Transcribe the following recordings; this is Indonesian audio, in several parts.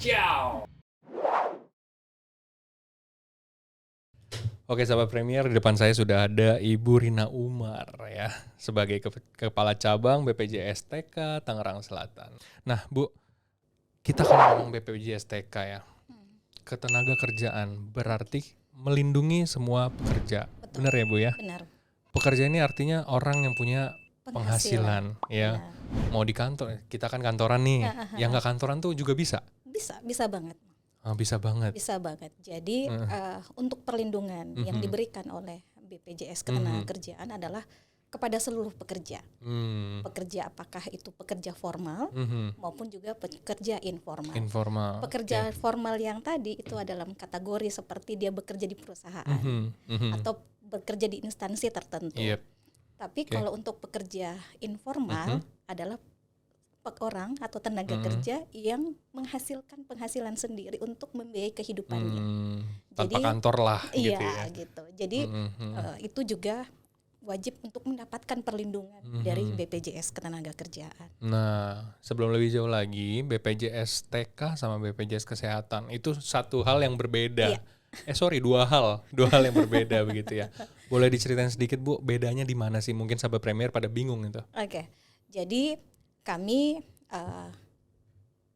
Ciao. Oke sahabat Premier, di depan saya sudah ada Ibu Rina Umar ya, sebagai Kepala Cabang BPJS TK Tangerang Selatan. Nah Bu, kita kalau ngomong BPJS TK ya, ketenaga kerjaan berarti melindungi semua pekerja. Betul. Benar ya Bu ya? Benar. Pekerja ini artinya orang yang punya penghasilan ya. Benar. Mau di kantor, kita kan kantoran nih, yang nggak kantoran tuh juga bisa? Bisa banget. Bisa banget. Bisa banget. Jadi untuk perlindungan yang diberikan oleh BPJS Ketenagakerjaan adalah kepada seluruh pekerja. Pekerja apakah itu pekerja formal maupun juga pekerja informal. Pekerja formal yang tadi itu adalah kategori seperti dia bekerja di perusahaan atau bekerja di instansi tertentu. Tapi kalau untuk pekerja informal adalah orang atau tenaga kerja yang menghasilkan penghasilan sendiri untuk membiayai kehidupannya. Tanpa kantor lah gitu ya. Gitu. Jadi itu juga wajib untuk mendapatkan perlindungan dari BPJS Ketenagakerjaan. Nah, sebelum lebih jauh lagi, BPJS TK sama BPJS Kesehatan itu satu hal yang berbeda. Dua hal yang berbeda begitu ya. Boleh diceritain sedikit Bu, bedanya di mana sih? Mungkin sahabat Premier pada bingung itu. Oke. Jadi kami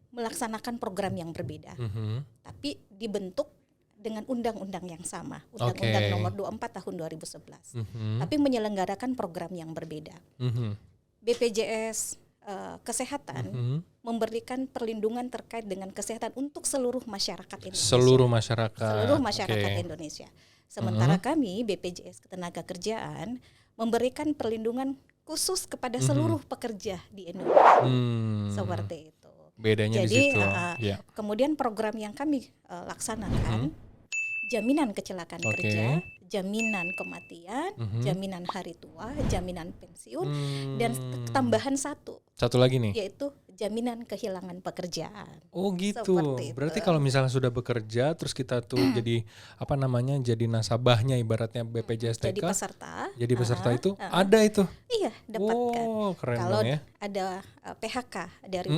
melaksanakan program yang berbeda, tapi dibentuk dengan undang-undang yang sama, Undang-Undang Nomor 24 Tahun 2011. Tapi menyelenggarakan program yang berbeda. BPJS Kesehatan memberikan perlindungan terkait dengan kesehatan untuk seluruh masyarakat Indonesia. Seluruh masyarakat Indonesia. Sementara kami BPJS Ketenagakerjaan memberikan perlindungan khusus kepada seluruh pekerja di Indonesia. Seperti itu. Bedanya jadi, di situ. Kemudian program yang kami laksanakan, jaminan kecelakaan kerja, jaminan kematian, jaminan hari tua, jaminan pensiun, dan tambahan satu lagi nih, yaitu jaminan kehilangan pekerjaan. Oh gitu. Berarti kalau misalnya sudah bekerja terus kita tuh jadi jadi nasabahnya ibaratnya BPJS TK. Jadi peserta itu ada itu. Iya, dapatkan. Oh, keren kalau dong ya. Ada PHK dari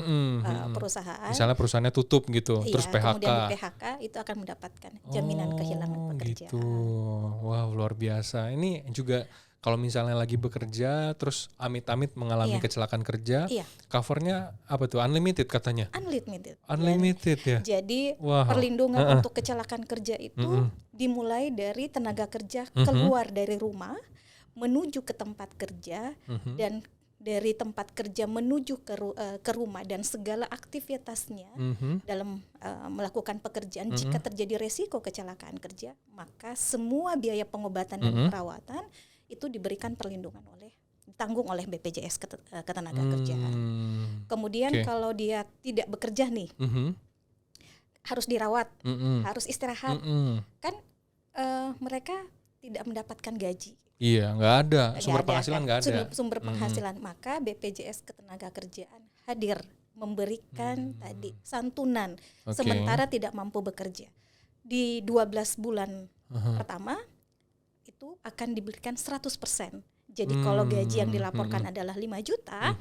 perusahaan. Misalnya perusahaannya tutup gitu, terus PHK. Kemudian di PHK itu akan mendapatkan jaminan kehilangan pekerjaan. Gitu. Wow, luar biasa. Ini juga kalau misalnya lagi bekerja terus amit-amit mengalami kecelakaan kerja, covernya apa tuh? Unlimited katanya? Unlimited ya? Jadi perlindungan untuk kecelakaan kerja itu dimulai dari tenaga kerja keluar dari rumah menuju ke tempat kerja dan dari tempat kerja menuju ke rumah dan segala aktivitasnya dalam melakukan pekerjaan. Jika terjadi resiko kecelakaan kerja, maka semua biaya pengobatan dan perawatan itu diberikan perlindungan ditanggung oleh BPJS Ketenagakerjaan. Kemudian kalau dia tidak bekerja nih, harus dirawat, harus istirahat, kan mereka tidak mendapatkan gaji. Iya, nggak ada sumber penghasilan, nggak ada sumber penghasilan. Maka BPJS Ketenagakerjaan hadir memberikan tadi santunan sementara tidak mampu bekerja. Di 12 bulan pertama itu akan diberikan 100%. Jadi kalau gaji yang dilaporkan adalah 5 juta,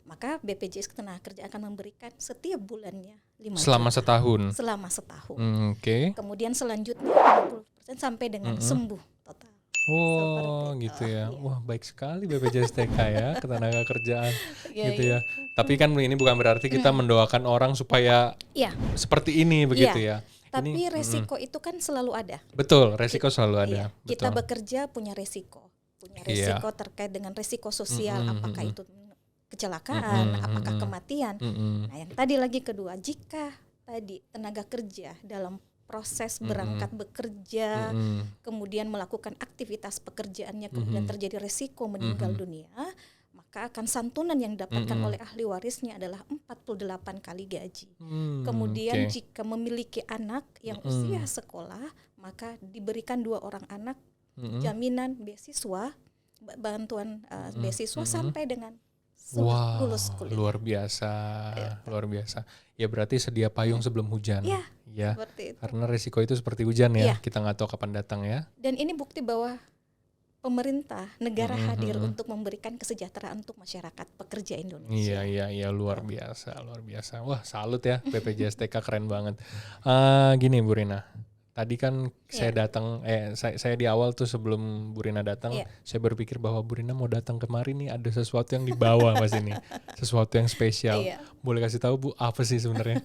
maka BPJS Ketenagakerjaan akan memberikan setiap bulannya 5 selama juta. Selama setahun. Kemudian selanjutnya 50% sampai dengan sembuh total. Gitu ya. Wah, baik sekali BPJS TK ya, Ketenagakerjaan gitu ya. Tapi kan ini bukan berarti kita mendoakan orang supaya seperti ini begitu ya. Tapi resiko itu kan selalu ada. Betul, resiko selalu ada. Kita bekerja punya resiko terkait dengan resiko sosial, apakah itu kecelakaan, apakah kematian. Nah, yang tadi lagi kedua, jika tadi tenaga kerja dalam proses berangkat bekerja, kemudian melakukan aktivitas pekerjaannya, kemudian terjadi resiko meninggal dunia, maka akan santunan yang didapatkan oleh ahli warisnya adalah 48 kali gaji. Kemudian jika memiliki anak yang usia sekolah, maka diberikan 2 orang anak jaminan beasiswa, bantuan beasiswa sampai dengan lulus kuliah. Luar biasa, luar biasa. Ya berarti sedia payung sebelum hujan. Ya, seperti itu. Karena resiko itu seperti hujan ya, kita nggak tahu kapan datang ya. Dan ini bukti bahwa pemerintah negara hadir untuk memberikan kesejahteraan untuk masyarakat pekerja Indonesia. Iya, luar biasa. Wah, salut ya, BPJS TK keren banget. Gini Bu Rina, tadi kan saya datang, saya di awal tuh sebelum Bu Rina datang, saya berpikir bahwa Bu Rina mau datang kemari nih ada sesuatu yang dibawa Mas ini, sesuatu yang spesial. Boleh kasih tahu Bu, apa sih sebenarnya?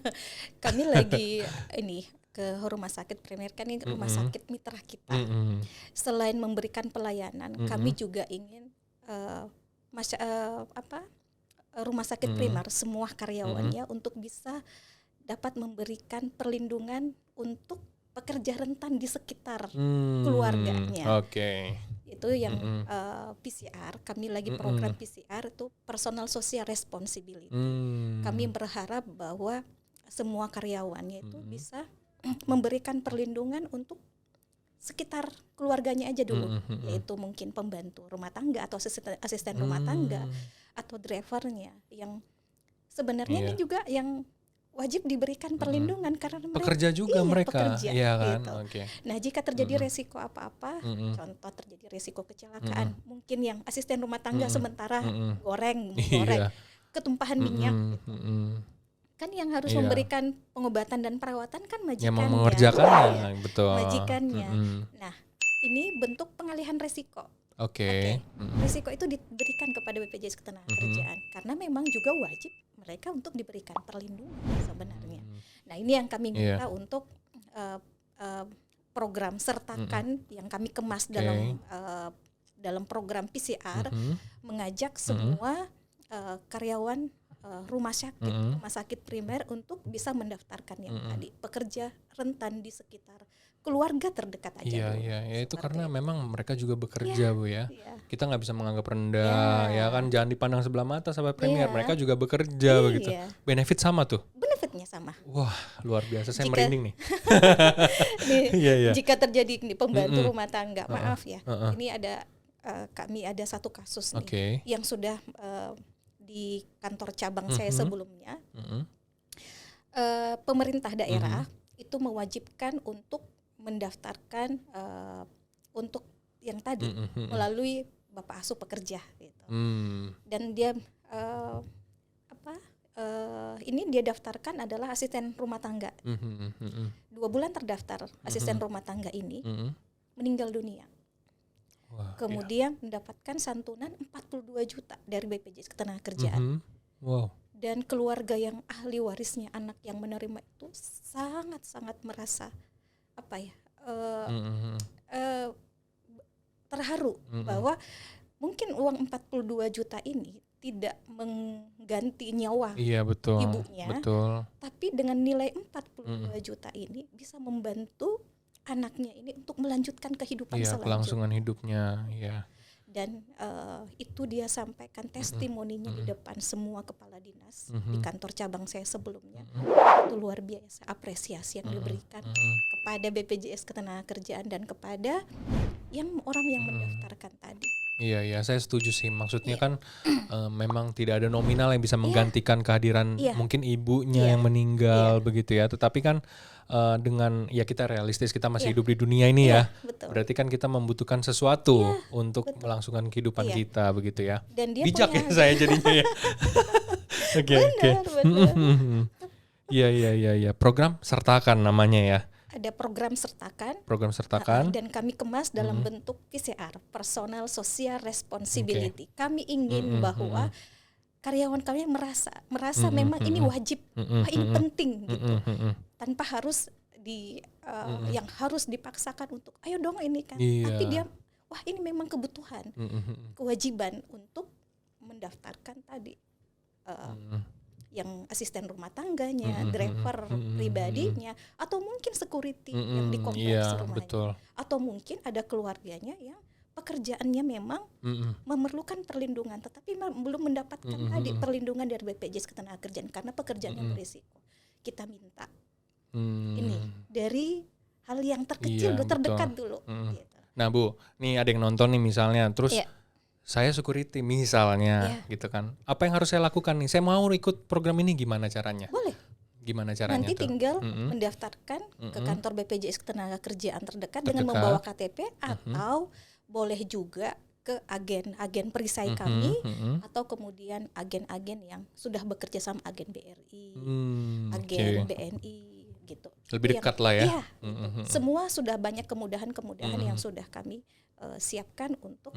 Kami lagi ke rumah sakit Premier, kan ini rumah sakit mitra kita. Selain memberikan pelayanan, kami juga ingin rumah sakit primer semua karyawannya untuk bisa dapat memberikan perlindungan untuk pekerja rentan di sekitar keluarganya. Itu yang PCR, kami lagi program PCR itu personal social responsibility. Kami berharap bahwa semua karyawannya itu bisa memberikan perlindungan untuk sekitar keluarganya aja dulu, yaitu mungkin pembantu rumah tangga atau asisten rumah tangga atau drivernya, yang sebenarnya ini juga yang wajib diberikan perlindungan karena mereka pekerja juga, mereka iya kan, gitu. Nah, jika terjadi resiko apa-apa, contoh terjadi resiko kecelakaan, mungkin yang asisten rumah tangga sementara goreng ketumpahan minyak kan yang harus memberikan pengobatan dan perawatan kan majikannya. Yang mengerjakannya, betul. Majikannya. Nah, ini bentuk pengalihan resiko. Risiko itu diberikan kepada BPJS Ketenagakerjaan karena memang juga wajib mereka untuk diberikan perlindungan sebenarnya. Nah, ini yang kami minta untuk program sertakan yang kami kemas dalam program PCR, mengajak semua karyawan rumah sakit primer untuk bisa mendaftarkan yang tadi pekerja rentan di sekitar keluarga terdekat aja. Iya, itu karena memang mereka juga bekerja Bu ya. Kita nggak bisa menganggap rendah ya kan, jangan dipandang sebelah mata sahabat Premier, mereka juga bekerja begitu. Benefit sama tuh. Benefitnya sama. Wah, luar biasa, saya merinding nih. Jika terjadi pembantu rumah tangga, maaf ya, ini ada kami ada satu kasus nih yang sudah di kantor cabang saya sebelumnya, pemerintah daerah itu mewajibkan untuk mendaftarkan untuk yang tadi melalui Bapak Asuh Pekerja gitu. Dan dia ini dia daftarkan adalah asisten rumah tangga. 2 bulan terdaftar asisten rumah tangga ini meninggal dunia. Kemudian mendapatkan santunan 42 juta dari BPJS Ketenagakerjaan. Dan keluarga yang ahli warisnya, anak yang menerima itu sangat-sangat merasa terharu bahwa mungkin uang 42 juta ini tidak mengganti nyawa ibunya, tapi dengan nilai 42 juta ini bisa membantu anaknya ini untuk melanjutkan kehidupan selanjutnya. Kelangsungan hidupnya, Dan itu dia sampaikan testimoninya di depan semua kepala dinas di kantor cabang saya sebelumnya. Itu luar biasa apresiasi yang diberikan kepada BPJS Ketenagakerjaan dan kepada orang yang mendaftarkan tadi. Iya, saya setuju sih. Maksudnya kan memang tidak ada nominal yang bisa menggantikan kehadiran mungkin ibunya yang meninggal begitu ya. Tetapi kan dengan kita realistis, kita masih hidup di dunia ini betul. Berarti kan kita membutuhkan sesuatu untuk melangsungkan kehidupan kita begitu ya. Dan dia bijak ya saya jadinya ya. Oke. Iya. Program sertakan namanya ya. Ada program sertakan. Dan kami kemas dalam bentuk PCR, personal social responsibility. Kami ingin bahwa karyawan kami merasa memang ini wajib, ini penting gitu. Tanpa harus yang harus dipaksakan untuk ayo dong ini kan. Tapi dia ini memang kebutuhan, kewajiban untuk mendaftarkan tadi yang asisten rumah tangganya, driver pribadinya, atau mungkin security yang di kompleks rumahnya, atau mungkin ada keluarganya yang pekerjaannya memang memerlukan perlindungan, tetapi belum mendapatkan tadi perlindungan dari BPJS Ketenagakerjaan karena pekerjaannya berisiko. Kita minta ini dari hal yang terkecil, terdekat dulu. Gitu. Nah Bu, nih ada yang nonton nih misalnya, terus saya security misalnya gitu kan. Apa yang harus saya lakukan nih? Saya mau ikut program ini, gimana caranya? Boleh. Gimana caranya? Nanti tinggal mendaftarkan ke kantor BPJS Ketenagakerjaan terdekat dengan membawa KTP atau boleh juga ke agen perisai kami atau kemudian agen-agen yang sudah bekerja sama agen BRI, agen BNI gitu. Lebih dekat lah ya. Iya, semua sudah banyak kemudahan-kemudahan yang sudah kami siapkan untuk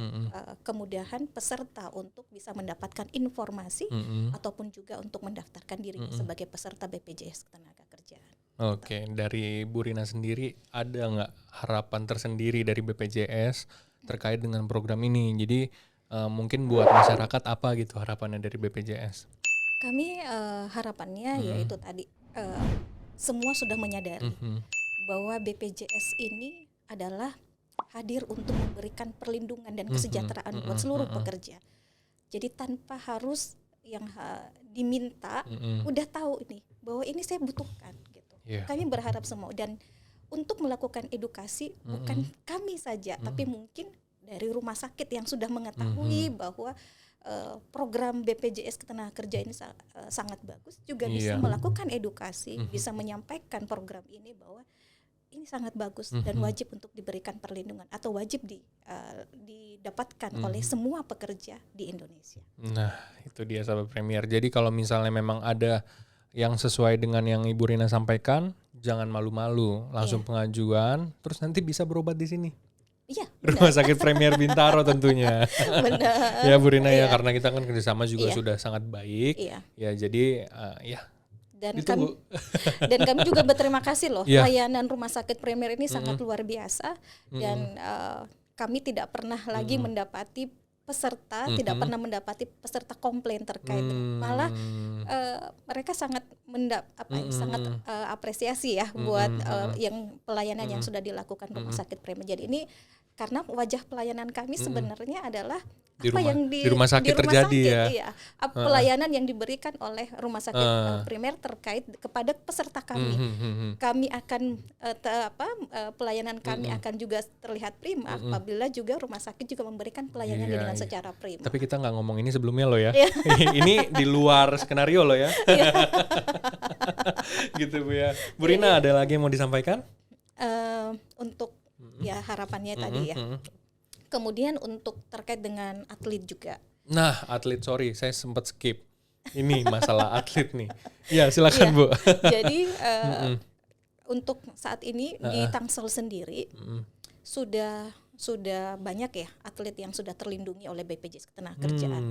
kemudahan peserta untuk bisa mendapatkan informasi ataupun juga untuk mendaftarkan dirinya sebagai peserta BPJS Ketenagakerjaan. Oke, dari Bu Rina sendiri ada nggak harapan tersendiri dari BPJS terkait dengan program ini? Jadi mungkin buat masyarakat apa gitu harapannya dari BPJS? Kami harapannya yaitu tadi semua sudah menyadari bahwa BPJS ini adalah hadir untuk memberikan perlindungan dan kesejahteraan buat seluruh pekerja. Jadi tanpa harus yang diminta, udah tahu ini bahwa ini saya butuhkan gitu. Kami berharap semua, dan untuk melakukan edukasi bukan kami saja, tapi mungkin dari rumah sakit yang sudah mengetahui bahwa program BPJS Ketenagakerjaan ini sangat bagus, juga bisa melakukan edukasi, bisa menyampaikan program ini bahwa ini sangat bagus dan wajib untuk diberikan perlindungan atau wajib didapatkan oleh semua pekerja di Indonesia. Nah, itu dia sahabat Premier. Jadi kalau misalnya memang ada yang sesuai dengan yang Ibu Rina sampaikan, jangan malu-malu, langsung pengajuan, terus nanti bisa berobat di sini. Iya. Rumah Sakit Premier Bintaro tentunya. Benar. Ya Bu Rina ya, karena kita kan kerjasama juga sudah sangat baik. Ya jadi dan kami juga berterima kasih loh, layanan Rumah Sakit Premier ini sangat luar biasa, dan kami tidak pernah lagi mendapati peserta, tidak pernah mendapati peserta komplain terkait, malah mereka sangat sangat apresiasi ya buat yang pelayanan yang sudah dilakukan Rumah Sakit Premier. Jadi ini karena wajah pelayanan kami sebenarnya adalah di rumah sakit terjadi ya. Pelayanan yang diberikan oleh Rumah Sakit Premier terkait kepada peserta kami. Kami akan pelayanan kami akan juga terlihat prima apabila juga rumah sakit juga memberikan pelayanan dengan secara prima. Tapi kita nggak ngomong ini sebelumnya loh ya. Ini di luar skenario loh ya. Gitu Bu ya. Bu Rina, ada lagi yang mau disampaikan? Untuk ya harapannya tadi ya. Kemudian untuk terkait dengan atlet juga. Nah, atlet, sorry, saya sempat skip. Ini masalah atlet nih. Ya, silakan Bu. Jadi untuk saat ini di Tangsel sendiri sudah banyak ya atlet yang sudah terlindungi oleh BPJS Ketenagakerjaan.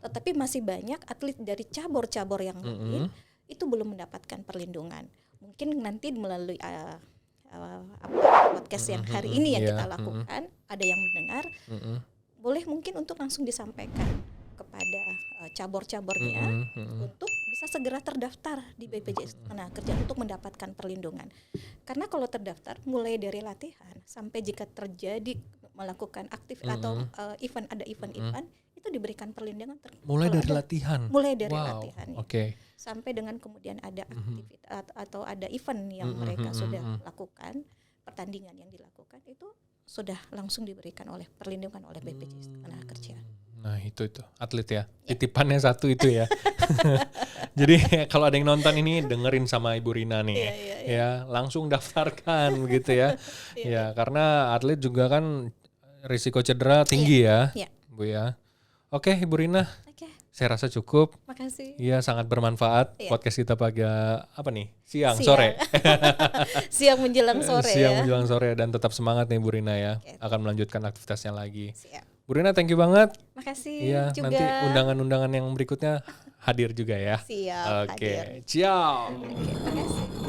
Tetapi masih banyak atlet dari cabur-cabur yang lain itu belum mendapatkan perlindungan. Mungkin nanti melalui podcast yang hari ini yang kita lakukan, ada yang mendengar, boleh mungkin untuk langsung disampaikan kepada cabur-caburnya untuk bisa segera terdaftar di BPJS Ketenagakerjaan untuk mendapatkan perlindungan. Karena kalau terdaftar mulai dari latihan sampai jika terjadi melakukan aktif atau event itu diberikan perlindungan mulai dari latihan. Mulai dari latihan. Oke. Sampai dengan kemudian ada aktivitas atau ada event yang mereka sudah lakukan, pertandingan yang dilakukan itu sudah langsung diberikan oleh perlindungan oleh BPJS Ketenagakerjaan. Nah itu atlet ya. Titipannya satu itu ya. Jadi kalau ada yang nonton ini dengerin sama Ibu Rina nih, ya langsung daftarkan begitu ya. Ya karena atlet juga kan risiko cedera tinggi ya, Bu ya. Oke Ibu Rina. Saya rasa cukup. Makasih. Iya, sangat bermanfaat podcast kita pagi siang, sore. Siang menjelang sore. Siang menjelang sore, dan tetap semangat nih Bu Rina ya. Akan melanjutkan aktivitasnya lagi. Siap. Bu Rina, thank you banget. Makasih iya, juga. Nanti undangan-undangan yang berikutnya hadir juga ya. Siap. Oke. Ciao. Makasih.